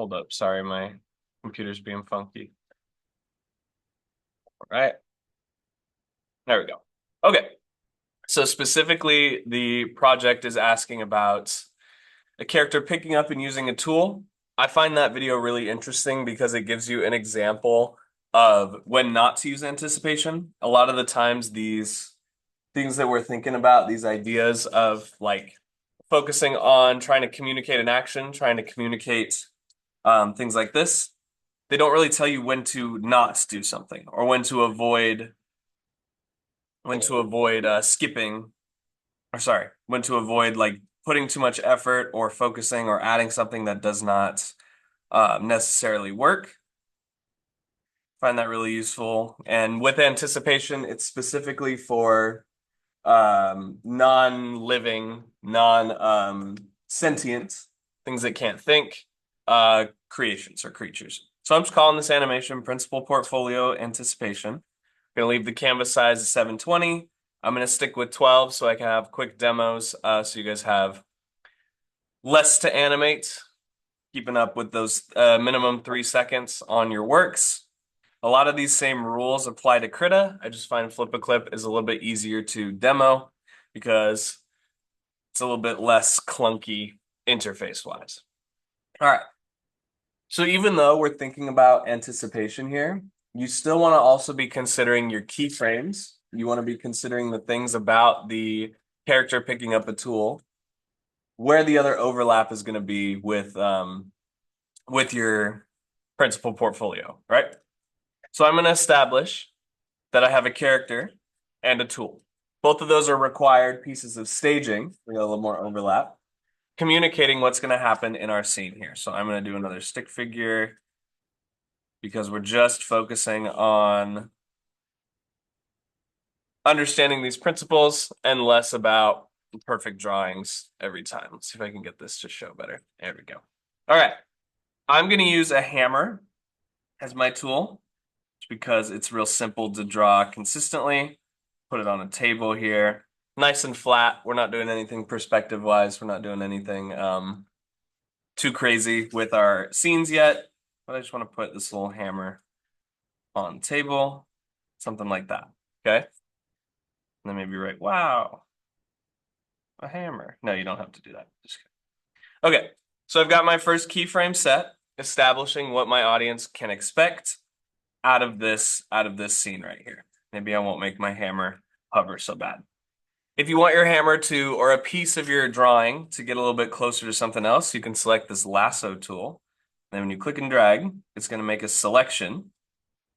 Hold up. Sorry, my computer's being funky. All right. There we go. Okay. So specifically, the project is asking about a character picking up and using a tool. I find that video really interesting because it gives you an example of when not to use anticipation. A lot of the times, these things that we're thinking about, these ideas of like focusing on trying to communicate an action, trying to communicate things like this, they don't really tell you when to not do something or when to avoid skipping, or sorry, when to avoid like putting too much effort or focusing or adding something that does not necessarily work. Find that really useful. And with anticipation, it's specifically for non-living, non-sentient things that can't think, creations or creatures. So I'm just calling this animation Principal Portfolio Anticipation. I'm going to leave the canvas size at 720. I'm going to stick with 12 so I can have quick demos so you guys have less to animate, keeping up with those minimum 3 seconds on your works. A lot of these same rules apply to Krita. I just find Flip a Clip is a little bit easier to demo because it's a little bit less clunky interface-wise. All right. So even though we're thinking about anticipation here, you still want to also be considering your keyframes. You want to be considering the things about the character picking up a tool, where the other overlap is going to be with your principal portfolio, right? So I'm going to establish that I have a character and a tool. Both of those are required pieces of staging. We got a little more overlap. Communicating what's going to happen in our scene here. So I'm going to do another stick figure because we're just focusing on understanding these principles and less about perfect drawings every time. Let's see if I can get this to show better. There we go. All right. I'm going to use a hammer as my tool because it's real simple to draw consistently. Put it on a table here. Nice and flat. We're not doing anything perspective wise. We're not doing anything too crazy with our scenes yet. But I just want to put this little hammer on the table. Something like that. Okay. And then maybe write, wow, a hammer. No, you don't have to do that. Just kidding. Okay. So I've got my first keyframe set, establishing what my audience can expect out of this scene right here. Maybe I won't make my hammer hover so bad. If you want your hammer to, or a piece of your drawing to get a little bit closer to something else, you can select this lasso tool. Then when you click and drag, it's going to make a selection.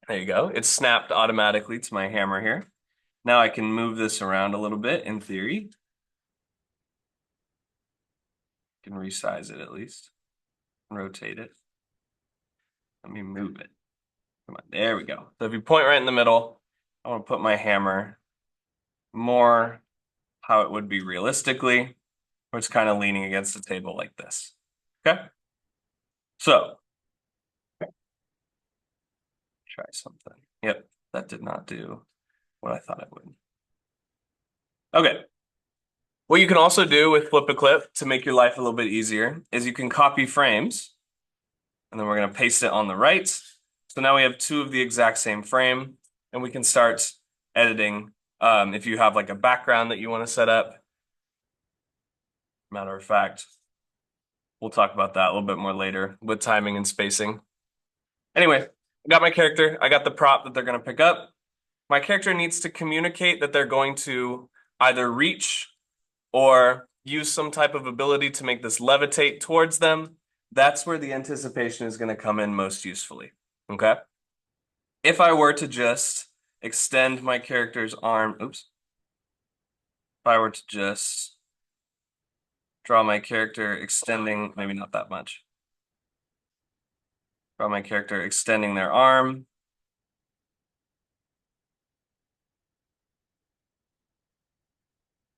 There you go. It's snapped automatically to my hammer here. Now I can move this around a little bit in theory. I can resize it at least. Rotate it. Let me move it. Come on, there we go. So if you point right in the middle, I want to put my hammer more how it would be realistically, where it's kind of leaning against the table like this. Okay? So, try something. Yep, that did not do what I thought it would. Okay. What you can also do with Flip a Clip to make your life a little bit easier is you can copy frames, and then we're going to paste it on the right. So now we have two of the exact same frame, and we can start editing. If you have like a background that you want to set up, matter of fact, we'll talk about that a little bit more later with timing and spacing. Anyway, I got my character. I got the prop that they're going to pick up. My character needs to communicate that they're going to either reach or use some type of ability to make this levitate towards them. That's where the anticipation is going to come in most usefully. Okay? If I were to just extend my character's arm, oops. If I were to just draw my character extending, maybe not that much. Draw my character extending their arm.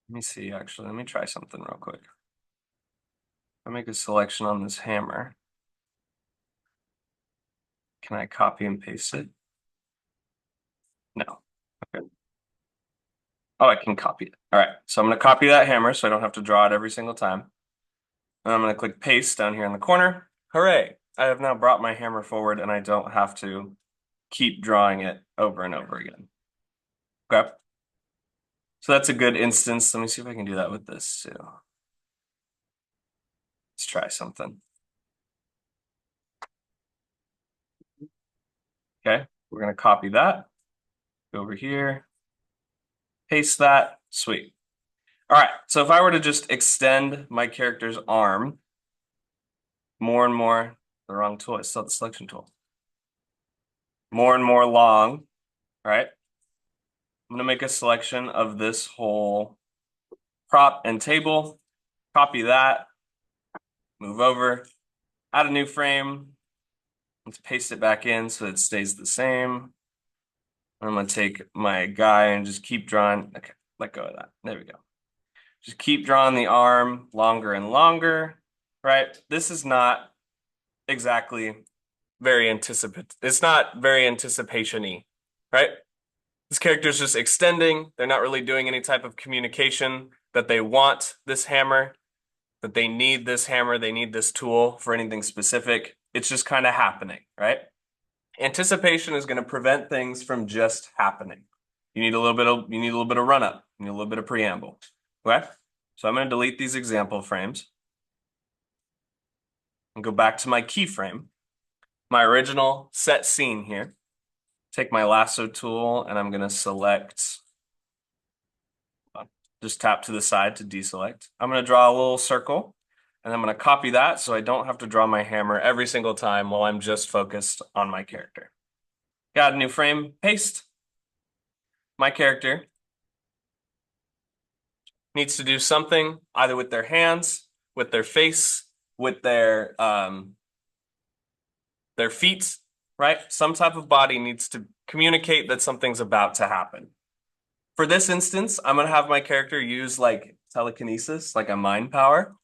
Let me see, actually, let me try something real quick. I make a selection on this hammer. Can I copy and paste it? No. Okay. Oh, I can copy it. All right, so I'm going to copy that hammer so I don't have to draw it every single time. And I'm going to click paste down here in the corner. Hooray. I have now brought my hammer forward and I don't have to keep drawing it over and over again. Okay. So that's a good instance. Let me see if I can do that with this too. Let's try something. Okay, we're gonna copy that, go over here, paste that, sweet. All right, so if I were to just extend my character's arm more and more, the wrong tool, it's still the selection tool, more and more long, right? I'm gonna make a selection of this whole prop and table, copy that, move over, add a new frame, let's paste it back in so it stays the same. I'm gonna take my guy and just keep drawing. Okay, let go of that. There we go. Just keep drawing the arm longer and longer, right? This is not exactly very it's not very anticipation-y, right? This character is just extending. They're not really doing any type of communication that they want this hammer, that they need this hammer, they need this tool for anything specific. It's just kind of happening, right? Anticipation is going to prevent things from just happening. You need a little bit of run up, you need a little bit of preamble. Okay? So I'm going to delete these example frames and go back to my keyframe, my original set scene here. Take my lasso tool and I'm going to select, just tap to the side to deselect. I'm going to draw a little circle and I'm going to copy that so I don't have to draw my hammer every single time while I'm just focused on my character. Got a new frame, paste. My character needs to do something either with their hands, with their face, with their feet, right? Some type of body needs to communicate that something's about to happen. For this instance, I'm gonna have my character use like telekinesis, like a mind power.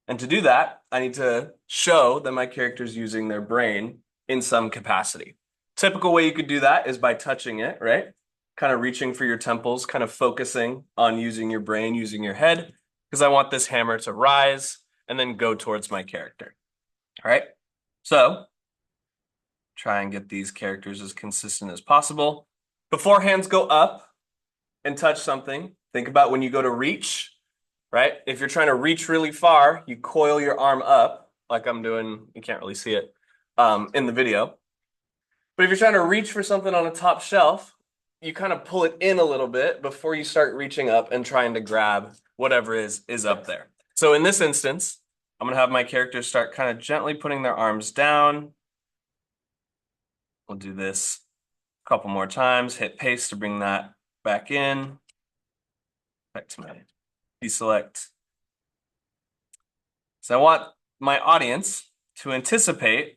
And to do that, I need to show that my character's using their brain in some capacity. Typical way you could do that is by touching it, right? Kind of reaching for your temples, kind of focusing on using your brain, using your head, because I want this hammer to rise and then go towards my character. All right. So try and get these characters as consistent as possible. Before hands go up and touch something, think about when you go to reach, right? If you're trying to reach really far, you coil your arm up like I'm doing. You can't really see it in the video. But if you're trying to reach for something on a top shelf, you kind of pull it in a little bit before you start reaching up and trying to grab whatever is up there. So in this instance, I'm going to have my characters start kind of gently putting their arms down. We'll do this a couple more times. Hit paste to bring that back in. Back to my deselect. So I want my audience to anticipate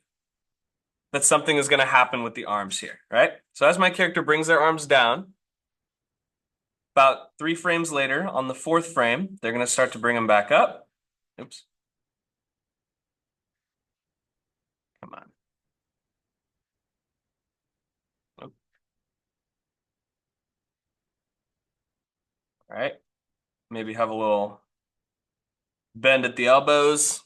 that something is going to happen with the arms here, right? So as my character brings their arms down, about 3 frames later, on the 4th frame, they're going to start to bring them back up. Oops. Come on. Oh. All right. Maybe have a little bend at the elbows.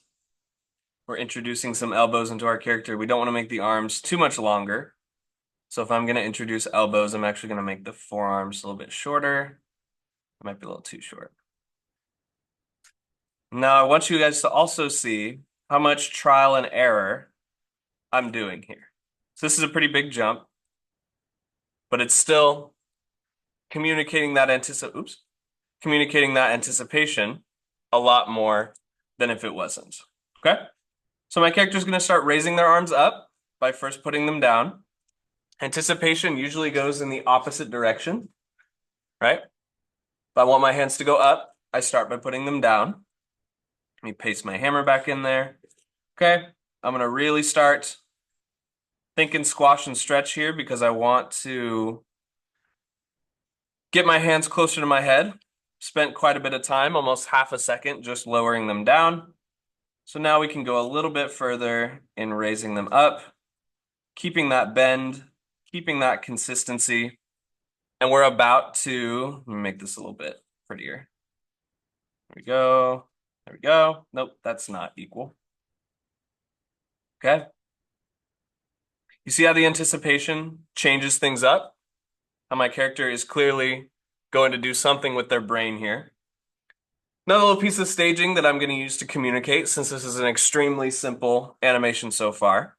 We're introducing some elbows into our character. We don't want to make the arms too much longer. So if I'm going to introduce elbows, I'm actually going to make the forearms a little bit shorter. It might be a little too short. Now I want you guys to also see how much trial and error I'm doing here. So this is a pretty big jump, but it's still communicating that anticipation a lot more than if it wasn't. Okay? So my character is going to start raising their arms up by first putting them down. Anticipation usually goes in the opposite direction, right? If I want my hands to go up, I start by putting them down. Let me paste my hammer back in there. Okay, I'm going to really start thinking squash and stretch here because I want to get my hands closer to my head. Spent quite a bit of time, almost half a second, just lowering them down. So now we can go a little bit further in raising them up, keeping that bend, keeping that consistency. And we're about to, let me make this a little bit prettier. There we go. There we go. Nope, that's not equal. Okay, You see how the anticipation changes things up? How my character is clearly going to do something with their brain here. Another little piece of staging that I'm going to use to communicate, since this is an extremely simple animation so far,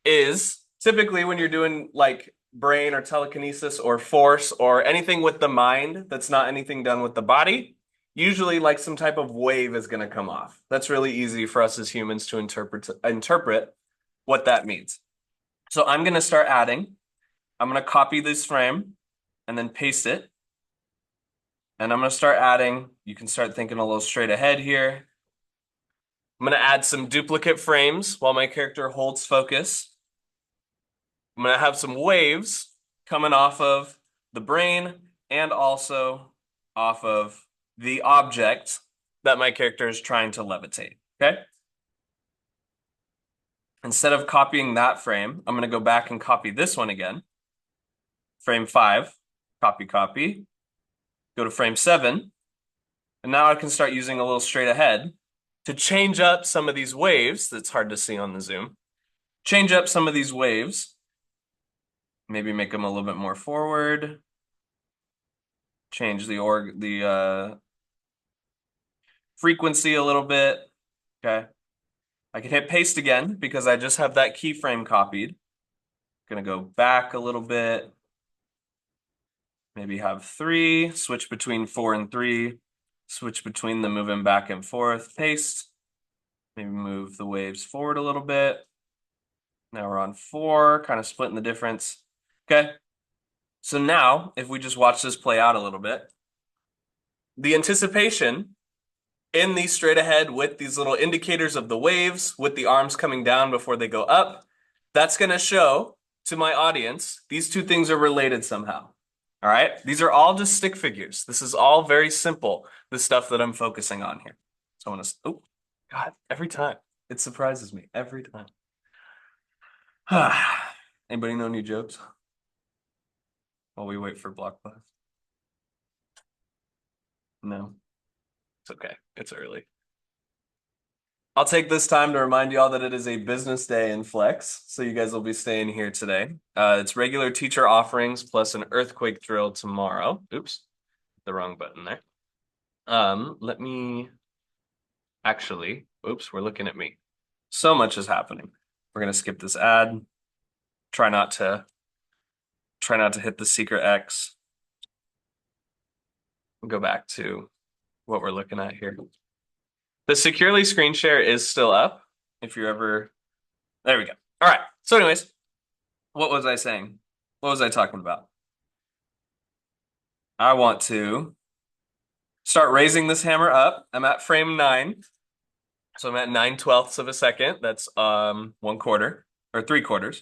is typically when you're doing like brain or telekinesis or force or anything with the mind that's not anything done with the body, usually like some type of wave is going to come off. That's really easy for us as humans to interpret what that means. So I'm going to start adding. I'm going to copy this frame and then paste it. And I'm going to start adding. You can start thinking a little straight ahead here. I'm going to add some duplicate frames while my character holds focus. I'm going to have some waves coming off of the brain and also off of the object that my character is trying to levitate. Okay? Instead of copying that frame, I'm going to go back and copy this one again. Frame 5, copy, copy. Go to frame 7. And now I can start using a little straight ahead to change up some of these waves. That's hard to see on the zoom. Change up some of these waves. Maybe make them a little bit more forward. Change the frequency a little bit. Okay. I can hit paste again because I just have that keyframe copied. Gonna go back a little bit. Maybe have 3, switch between 4 and 3, switch between them moving back and forth, paste. Maybe move the waves forward a little bit. Now we're on 4, kind of splitting the difference. Okay. So now, if we just watch this play out a little bit, the anticipation in these straight ahead with these little indicators of the waves, with the arms coming down before they go up, that's going to show to my audience these two things are related somehow. All right. These are all just stick figures. This is all very simple, the stuff that I'm focusing on here. So I want to, oh, God, every time. It surprises me every time. Anybody know any jokes while we wait for block class? No, it's okay. It's early. I'll take this time to remind you all that it is a business day in Flex, so you guys will be staying here today. It's regular teacher offerings plus an earthquake drill tomorrow. Oops, the wrong button there. Let me actually, oops, we're looking at me. So much is happening. We're gonna skip this ad. Try not to hit the secret X. Go back to what we're looking at here. The securely screen share is still up. If you're ever, there we go. All right. So anyways, what was I saying? What was I talking about? I want to start raising this hammer up. I'm at frame 9. So I'm at 9/12 of a second. That's 1/4 or 3/4.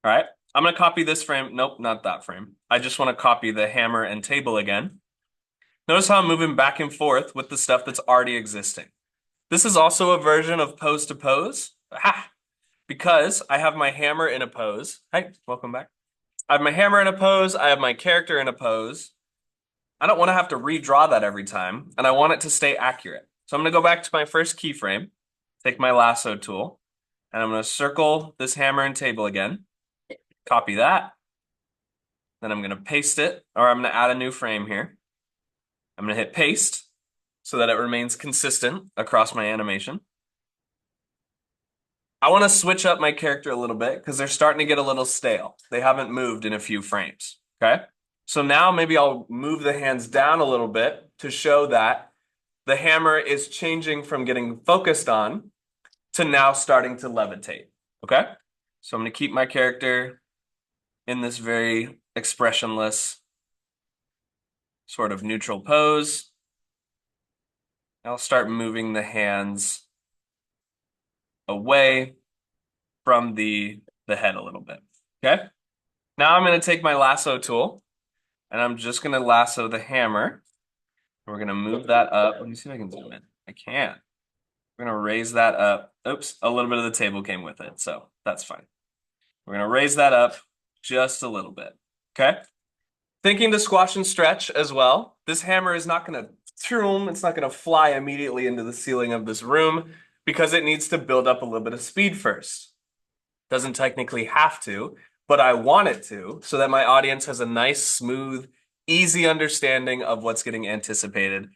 All right. I'm going to copy this frame. Nope, not that frame. I just want to copy the hammer and table again. Notice how I'm moving back and forth with the stuff that's already existing. This is also a version of pose to pose. Because I have my hammer in a pose. Hi, welcome back. I have my hammer in a pose. I have my character in a pose. I don't want to have to redraw that every time, and I want it to stay accurate. So I'm going to go back to my first keyframe, take my lasso tool, and I'm going to circle this hammer and table again, copy that. Then I'm going to paste it, or I'm going to add a new frame here. I'm going to hit paste so that it remains consistent across my animation. I want to switch up my character a little bit because they're starting to get a little stale. They haven't moved in a few frames, okay? So now maybe I'll move the hands down a little bit to show that the hammer is changing from getting focused on to now starting to levitate, okay? So I'm going to keep my character in this very expressionless sort of neutral pose. I'll start moving the hands away from the head a little bit, okay? Now I'm going to take my lasso tool and I'm just going to lasso the hammer. We're going to move that up. Let me see if I can zoom in. I can. We're going to raise that up. Oops, a little bit of the table came with it, so that's fine. We're going to raise that up just a little bit, okay? Thinking to squash and stretch as well. This hammer is not going to it's not going to fly immediately into the ceiling of this room because it needs to build up a little bit of speed first. Doesn't technically have to, but I want it to, so that my audience has a nice, smooth, easy understanding of what's getting anticipated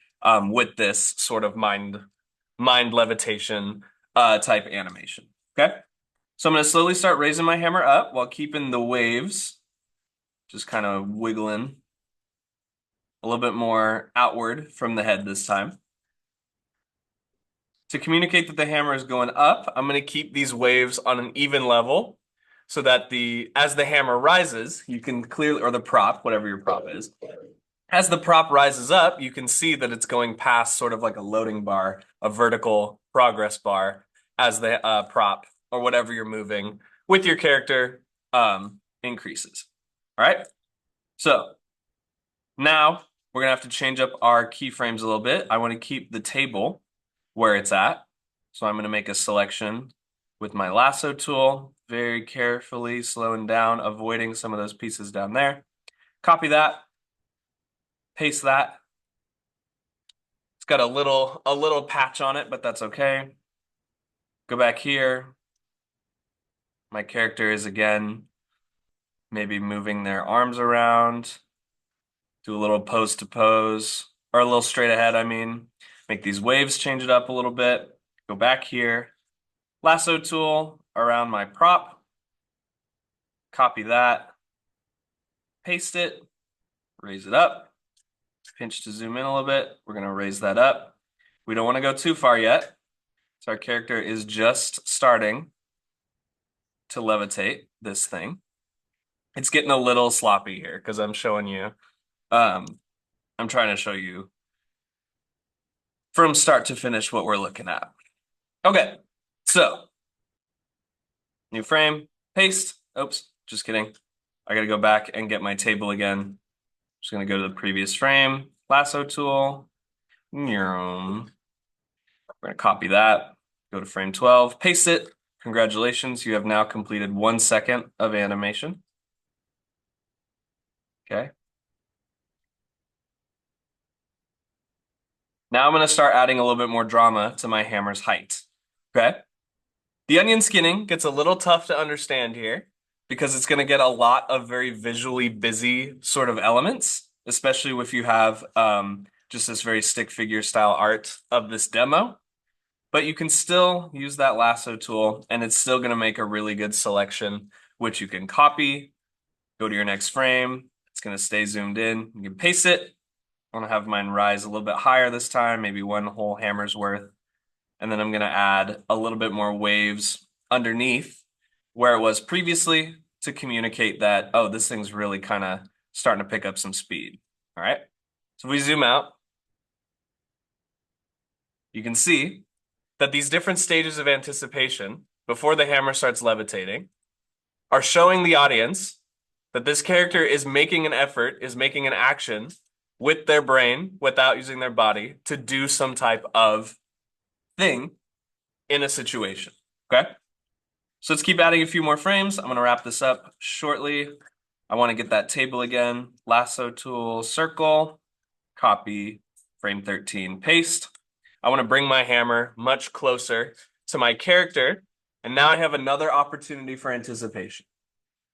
with this sort of mind levitation type animation. Okay. So I'm going to slowly start raising my hammer up while keeping the waves just kind of wiggling a little bit more outward from the head this time. To communicate that the hammer is going up, I'm going to keep these waves on an even level so that as the hammer rises, you can clearly, or the prop, whatever your prop is, as the prop rises up, you can see that it's going past sort of like a loading bar, a vertical progress bar as the prop or whatever you're moving with your character increases. All right. So now we're gonna have to change up our keyframes a little bit. I want to keep the table where it's at. So I'm gonna make a selection with my lasso tool, very carefully slowing down, avoiding some of those pieces down there. Copy that, paste that. It's got a little patch on it, but that's okay. Go back here. My character is again maybe moving their arms around. Do a little pose to pose, or a little straight ahead, I mean. Make these waves change it up a little bit. Go back here. Lasso tool around my prop. Copy that. Paste it. Raise it up. Pinch to zoom in a little bit. We're going to raise that up. We don't want to go too far yet. So our character is just starting to levitate this thing. It's getting a little sloppy here because I'm showing you, I'm trying to show you from start to finish what we're looking at. Okay, so new frame, paste. Oops, just kidding. I gotta go back and get my table again. Just gonna go to the previous frame, lasso tool. We're gonna copy that, go to frame 12, paste it. Congratulations, you have now completed 1 second of animation. Okay. Now I'm gonna start adding a little bit more drama to my hammer's height. Okay. The onion skinning gets a little tough to understand here because it's going to get a lot of very visually busy sort of elements, especially if you have just this very stick figure style art of this demo. But you can still use that lasso tool and it's still going to make a really good selection, which you can copy, go to your next frame. It's going to stay zoomed in. You can paste it. I want to have mine rise a little bit higher this time, maybe one whole hammer's worth. And then I'm going to add a little bit more waves underneath where it was previously to communicate that, oh, this thing's really kind of starting to pick up some speed. All right. So if we zoom out, you can see that these different stages of anticipation before the hammer starts levitating are showing the audience that this character is making an effort, is making an action with their brain without using their body to do some type of thing in a situation. Okay. So let's keep adding a few more frames. I'm going to wrap this up shortly. I want to get that table again. Lasso tool, circle, copy, frame 13, paste. I want to bring my hammer much closer to my character. And now I have another opportunity for anticipation.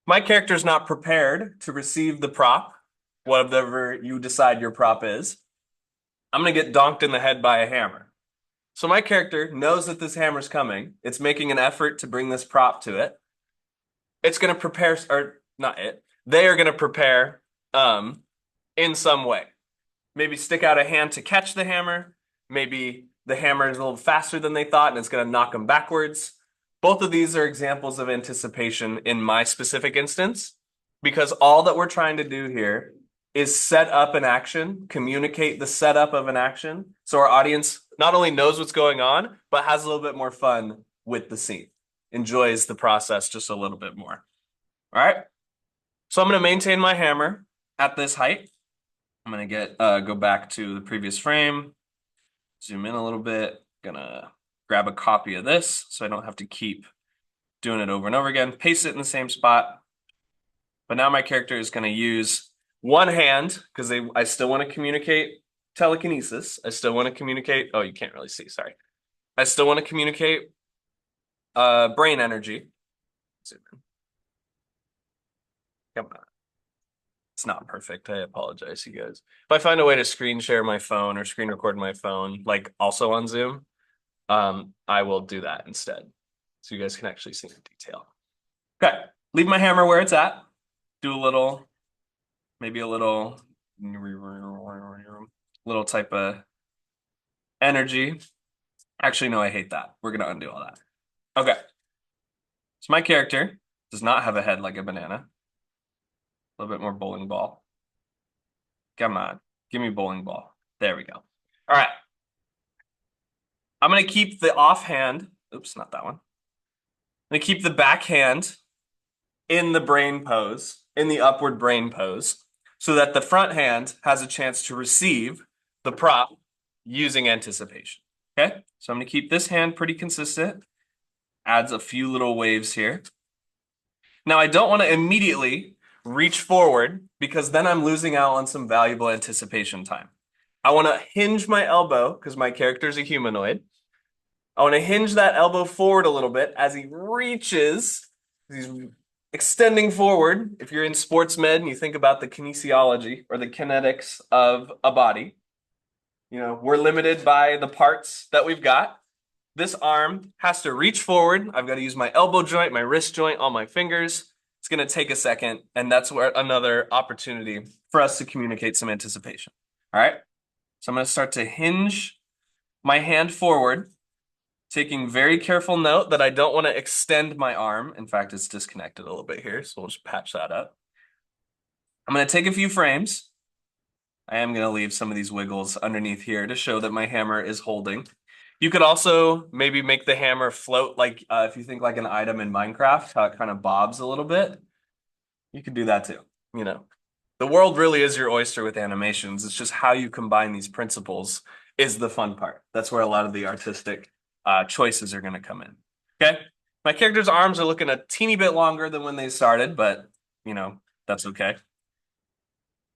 My character is not prepared to receive the prop, whatever you decide your prop is. I'm going to get donked in the head by a hammer. So my character knows that this hammer's coming. It's making an effort to bring this prop to it. It's going to prepare, or not it. They are going to prepare in some way. Maybe stick out a hand to catch the hammer. Maybe the hammer is a little faster than they thought and it's going to knock them backwards. Both of these are examples of anticipation in my specific instance, because all that we're trying to do here is set up an action, communicate the setup of an action, so our audience not only knows what's going on, but has a little bit more fun with the scene, enjoys the process just a little bit more. All right. So I'm going to maintain my hammer at this height. I'm going to go back to the previous frame, zoom in a little bit, gonna grab a copy of this so I don't have to keep doing it over and over again, paste it in the same spot. But now my character is going to use one hand because I still want to communicate telekinesis. I still want to communicate. Oh, you can't really see. Sorry. I still want to communicate brain energy. zoom in. Come on. It's not perfect. I apologize, you guys. If I find a way to screen share my phone or screen record my phone, like also on Zoom, I will do that instead. So you guys can actually see the detail. Okay, leave my hammer where it's at. Do a little, maybe a little type of energy. Actually, no, I hate that. We're gonna undo all that. Okay. So my character does not have a head like a banana. A little bit more bowling ball. Come on, give me bowling ball. There we go. All right. I'm gonna keep the offhand. Oops, not that one. I'm gonna keep the backhand in the brain pose, in the upward brain pose, so that the front hand has a chance to receive the prop using anticipation. Okay, so I'm gonna keep this hand pretty consistent. Adds a few little waves here. Now I don't want to immediately reach forward because then I'm losing out on some valuable anticipation time. I want to hinge my elbow because my character is a humanoid. I want to hinge that elbow forward a little bit as he reaches. He's extending forward. If you're in sports med and you think about the kinesiology or the kinetics of a body, we're limited by the parts that we've got. This arm has to reach forward. I've got to use my elbow joint, my wrist joint, all my fingers. It's going to take a second, and that's where another opportunity for us to communicate some anticipation. All right. So I'm going to start to hinge my hand forward, taking very careful note that I don't want to extend my arm. In fact, it's disconnected a little bit here, so we'll just patch that up. I'm going to take a few frames. I am going to leave some of these wiggles underneath here to show that my hammer is holding. You could also maybe make the hammer float like if you think like an item in Minecraft, how it kind of bobs a little bit. You could do that too. The world really is your oyster with animations. It's just how you combine these principles is the fun part. That's where a lot of the artistic choices are going to come in. Okay. My character's arms are looking a teeny bit longer than when they started, but that's okay.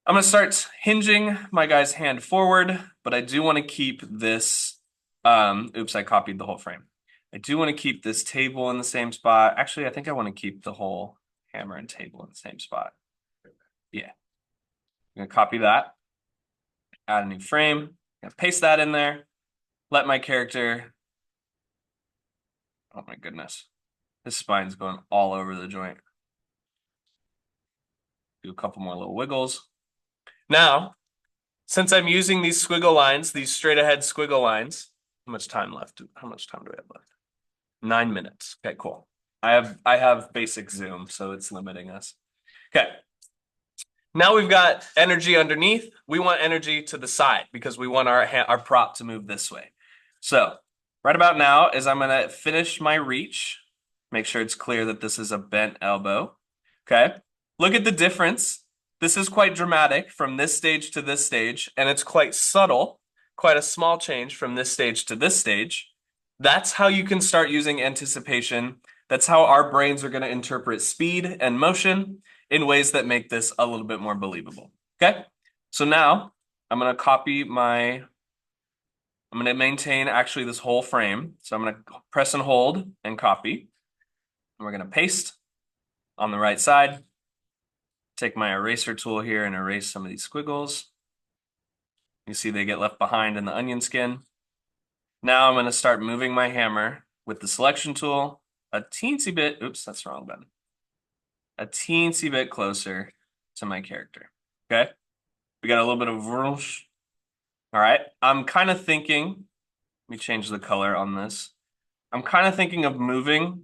I'm going to start hinging my guy's hand forward, but I do want to keep this. Oops, I copied the whole frame. I do want to keep this table in the same spot. Actually, I think I want to keep the whole hammer and table in the same spot. Yeah. I'm going to copy that, add a new frame, I'm going to paste that in there, let my character. Oh my goodness. His spine's going all over the joint. Do a couple more little wiggles. Now, since I'm using these squiggle lines, these straight ahead squiggle lines, how much time left? How much time do we have left? 9 minutes. Okay, cool. I have basic Zoom, so it's limiting us. Okay. Now we've got energy underneath. We want energy to the side because we want our prop to move this way. So right about now is I'm going to finish my reach. Make sure it's clear that this is a bent elbow. Okay. Look at the difference. This is quite dramatic from this stage to this stage, and it's quite subtle, quite a small change from this stage to this stage. That's how you can start using anticipation. That's how our brains are going to interpret speed and motion in ways that make this a little bit more believable. Okay, so now I'm going to maintain actually this whole frame. So I'm going to press and hold and copy. And we're going to paste on the right side. Take my eraser tool here and erase some of these squiggles. You see they get left behind in the onion skin. Now I'm going to start moving my hammer with the selection tool a teensy bit. Oops, that's the wrong button. A teensy bit closer to my character. Okay, we got a little bit of whoosh. All right, I'm kind of thinking, let me change the color on this. I'm kind of thinking of moving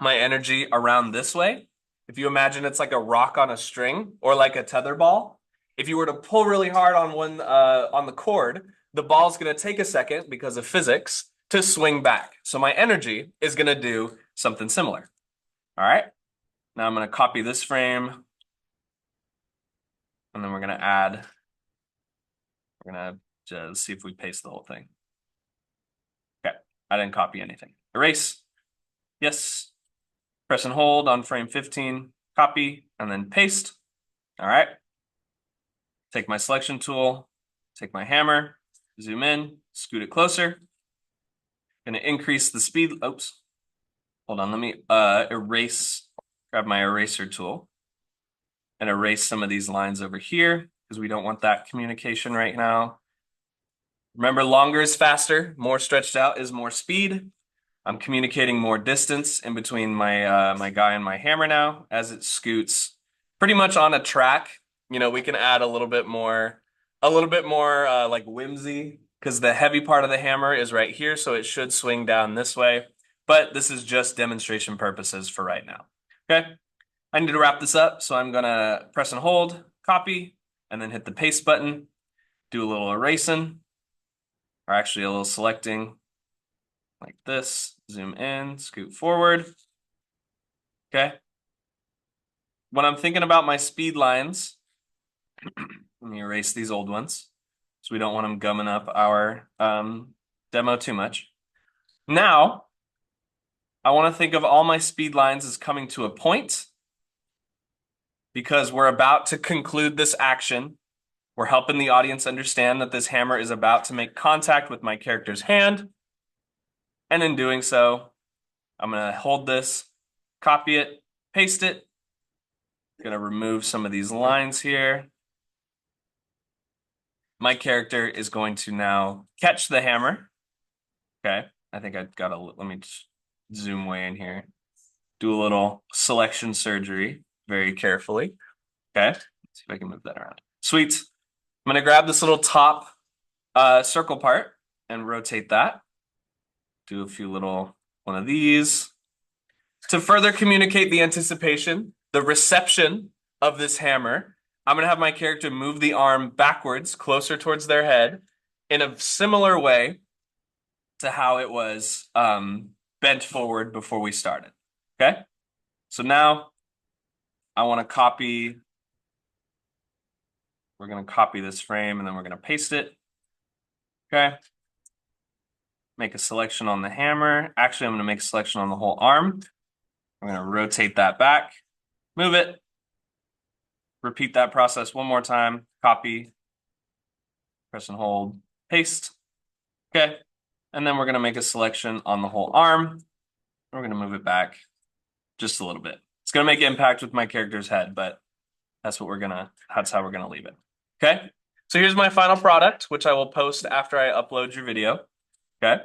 my energy around this way. If you imagine it's like a rock on a string or like a tether ball, if you were to pull really hard on one on the cord, the ball's going to take a second because of physics to swing back. So my energy is going to do something similar. All right. Now I'm going to copy this frame, and then we're going to just see if we paste the whole thing. Okay, I didn't copy anything. Erase. Yes. Press and hold on frame 15, copy, and then paste. All right. Take my selection tool, take my hammer, zoom in, scoot it closer. Going to increase the speed. Oops. hold on, let me grab my eraser tool and erase some of these lines over here because we don't want that communication right now. Remember, longer is faster, more stretched out is more speed. I'm communicating more distance in between my guy and my hammer now as it scoots pretty much on a track. You know, we can add a little bit more like whimsy because the heavy part of the hammer is right here, so it should swing down this way. But this is just demonstration purposes for right now. Okay, I need to wrap this up, so I'm gonna press and hold, copy, and then hit the paste button, do a little erasing, or actually a little selecting like this, zoom in, scoot forward. Okay. When I'm thinking about my speed lines, let me erase these old ones so we don't want them gumming up our demo too much. Now, I want to think of all my speed lines as coming to a point because we're about to conclude this action. We're helping the audience understand that this hammer is about to make contact with my character's hand. And in doing so, I'm going to hold this, copy it, paste it. I'm going to remove some of these lines here. My character is going to now catch the hammer. Okay, I think I've got to, let me just zoom way in here. Do a little selection surgery very carefully. Okay, let's see if I can move that around. Sweet. I'm going to grab this little top circle part and rotate that. Do a few little one of these. To further communicate the anticipation, the reception of this hammer, I'm going to have my character move the arm backwards, closer towards their head, in a similar way to how it was bent forward before we started. Okay? So now I want to copy, we're going to copy this frame and then we're going to paste it. Okay? Make a selection on the hammer. Actually, I'm going to make a selection on the whole arm. I'm going to rotate that back, move it, repeat that process one more time, copy, press and hold, paste. Okay. And then we're going to make a selection on the whole arm. We're going to move it back just a little bit. It's going to make impact with my character's head, but that's how we're going to leave it. Okay. So here's my final product, which I will post after I upload your video. Okay. I'm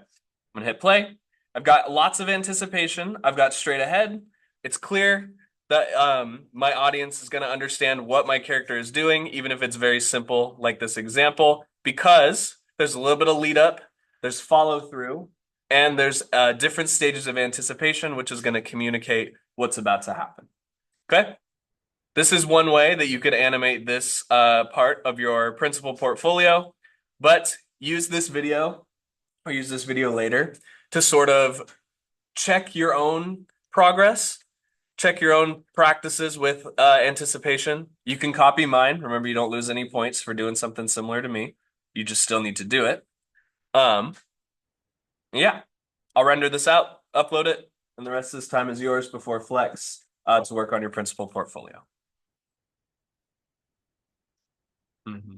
going to hit play. I've got lots of anticipation. I've got straight ahead. It's clear that my audience is going to understand what my character is doing, even if it's very simple, like this example, because there's a little bit of lead up, there's follow through, and there's different stages of anticipation, which is going to communicate what's about to happen. Okay? This is one way that you could animate this part of your principal portfolio, but use this video or use this video later to sort of check your own progress, check your own practices with anticipation. You can copy mine. Remember, you don't lose any points for doing something similar to me. You just still need to do it. Yeah, I'll render this out, upload it, and the rest of this time is yours before Flex to work on your principal portfolio. Mm-hmm.